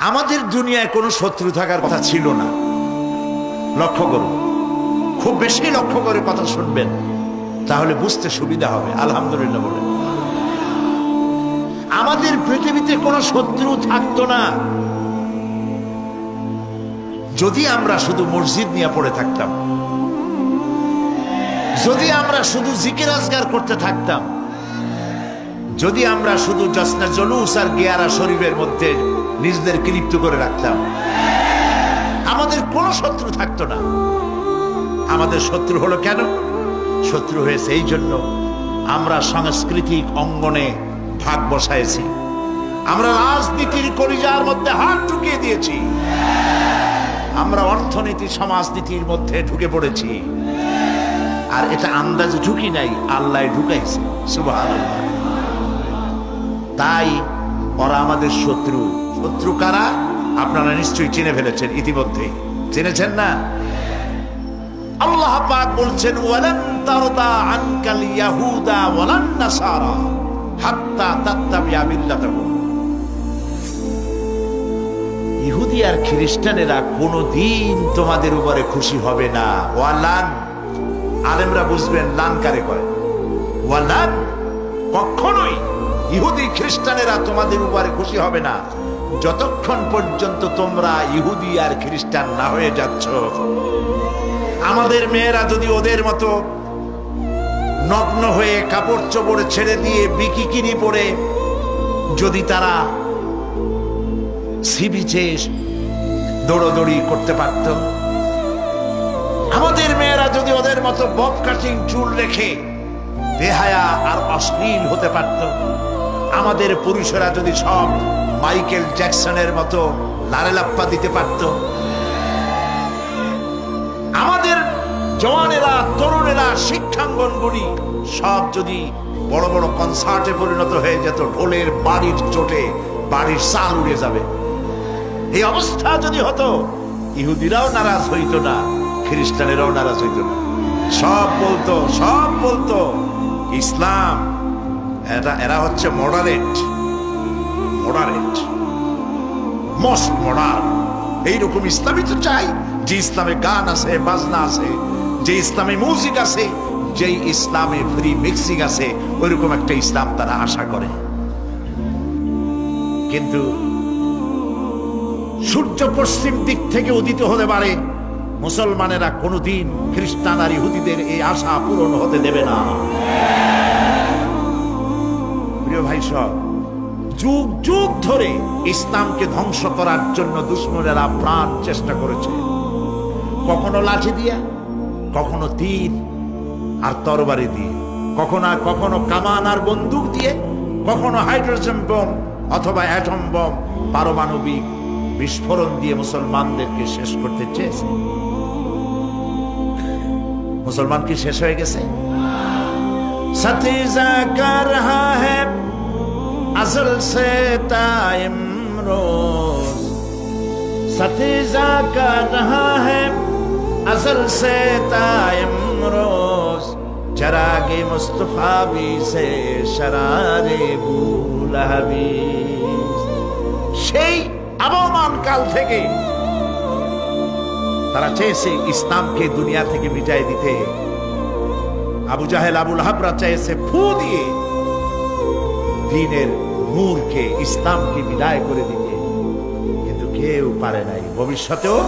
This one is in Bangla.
আমাদের দুনিয়ায় কোনো শত্রু থাকার কথা ছিল না। লক্ষ্য করুন, খুব বেশি লক্ষ্য করে কথা শুনবেন, তাহলে বুঝতে সুবিধা হবে। আলহামদুলিল্লাহ বলেন। আমাদের পৃথিবীতে কোনো শত্রু থাকতো না যদি আমরা শুধু মসজিদ নিয়ে পড়ে থাকতাম, যদি আমরা শুধু জিকির আজগার করতে থাকতাম, যদি আমরা শুধু জসনা জলুস আর গিয়ারা শরীফের মধ্যে নিজেদেরকে লিপ্ত করে রাখতাম, আমাদের কোনো শত্রু থাকতো না। আমাদের শত্রু হলো কেন? শত্রু হয়েছে এই জন্য আমরা সাংস্কৃতিক অঙ্গনে ভাগ বসাইছি, আমরা রাজনীতির কলিজার মধ্যে হাত ঢুকিয়ে দিয়েছি, আমরা অর্থনীতি সমাজনীতির মধ্যে ঢুকে পড়েছি। আর এটা আন্দাজে ঢুকি নাই, আল্লাহ ঢুকাইছে। সুবহানাল্লাহ। তাই ওরা আমাদের শত্রু। শত্রু কারা? আপনারা নিশ্চয়ই চিনে ফেলেছেন ইতিমধ্যে। চিনেছেন না? আল্লাহ পাক বলছেন, ওয়ালান তারদা আনকাল ইয়াহুদা ওয়ালান নাসারা হাত্তা তাত্তাবিয়া মিল্লাতাহুম। ইহুদি আর খ্রিস্টানেরা কোনদিন তোমাদের উপরে খুশি হবে না। ওয়ালান, আলেমরা বুঝবেন লান কারে কয়। ওয়ালান, কখনোই ইহুদি খ্রিস্টানেরা তোমাদের উপরে খুশি হবে না যতক্ষণ পর্যন্ত তোমরা ইহুদি আর খ্রিস্টান না হয়ে যাচ্ছ। আমাদের মেয়েরা যদি ওদের মতো নগ্ন হয়ে কাপড় চোপড় ছেড়ে দিয়ে বিকিনি পরে যদি তারা সি বিচে দৌড়দৌড়ি করতে পারত, আমাদের মেয়েরা যদি ওদের মতো বব কাটিং চুল রেখে বেহায়া আর অশ্লীল হতে পারত, আমাদের পুরুষেরা যদি সব মাইকেল জ্যাকসনের মতো লারেলাপ্পা দিতে পারত, আমাদের জওয়ানেরা তরুণেরা শিক্ষাঙ্গনগুলি সব যদি বড় বড় কনসার্টে পরিণত হয়ে যেত, ঢোলের বাড়ির চোটে বাড়ির চাল উড়ে যাবে, এই অবস্থা যদি হতো, ইহুদিরাও নারাজ হইতো না, খ্রিস্টানেরাও নারাজ হইতো না। সব বলতো ইসলাম এরা হচ্ছে মডারেট, মোস্ট মডার্ন। এইরকম ইসলামই তো চাই, যে ইসলামে গান আছে, বাজনা আছে, যে ইসলামে মিউজিক আছে, যে ইসলামে ফ্রি মিক্সিং আছে, ওইরকম একটা ইসলাম তারা আশা করে। কিন্তু সূর্য পশ্চিম দিক থেকে উদিত হতে পারে, মুসলমানেরা কোনদিন খ্রিস্টান আর ইহুদিদের এই আশা পূরণ হতে দেবে না। প্রিয় ভাই সব, যুগ যুগ ধরে ইসলামকে ধ্বংস করার জন্য দুশমনেরা প্রাণ চেষ্টা করেছে, কখনো লাঠি দিয়া, কখনো তীর আর তরবারি দিয়ে, কখনো কামান আর বন্দুক দিয়ে, কখনো হাইড্রোজেন বোম অথবা অ্যাটম বোম পারমাণবিক বিস্ফোরণ দিয়ে মুসলমানদেরকে শেষ করতে চেয়েছে। মুসলমান কি শেষ হয়ে গেছে? সতীজা কর রহা হ্যায় अज़ल से ता इमरोज़, सतीजा कर रहा है अज़ल से ता इमरोज़, चरागे मुस्तफा भी से शरारे बुलहबी। সেই আবহমান কাল থেকে তারা চেয়েছে ইসলামকে দুনিয়া থেকে মিটাই দিতে। আবু জাহেল, আবু লাহাবরা চেয়েছে ফু দিয়ে দ্বীনের নূরকে, ইসলামকে বিদায় করে দিতে, কিন্তু কেউ পারে নাই, ভবিষ্যতেও